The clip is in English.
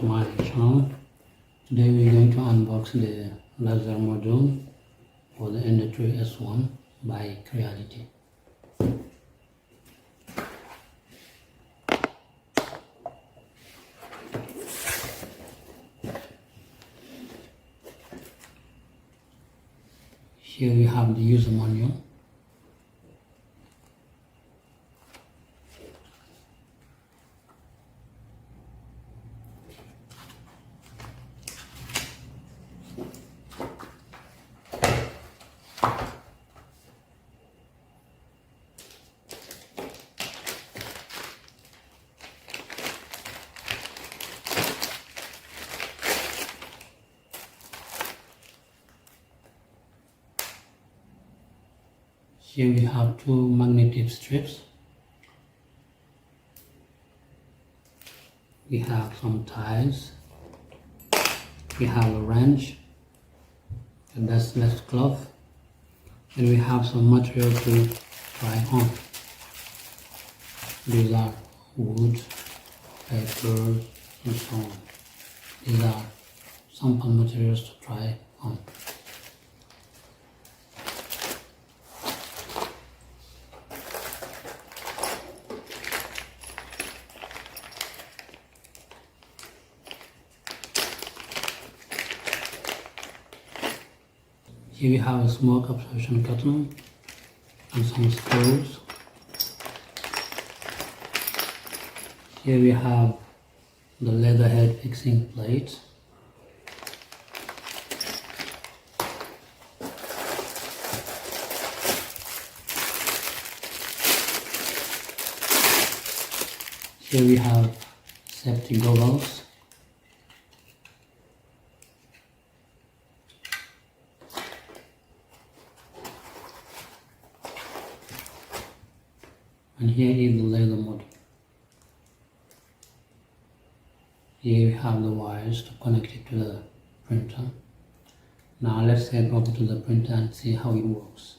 to my channel. Today we're going to unbox the laser module for the Ender-3 S1 by Creality. Here we have the user manual. Here we have two magnetic strips. We have some ties. We have a wrench, a dustless cloth, and we have some material to try on. These are wood, paper, and so on. These are sample materials to try on. Here we have a smoke absorption curtain and some screws. Here we have the leather head fixing plate. Here we have safety goggles. And here is the laser module. Here we have the wires to connect it to the printer. Now let's head over to the printer and see how it works.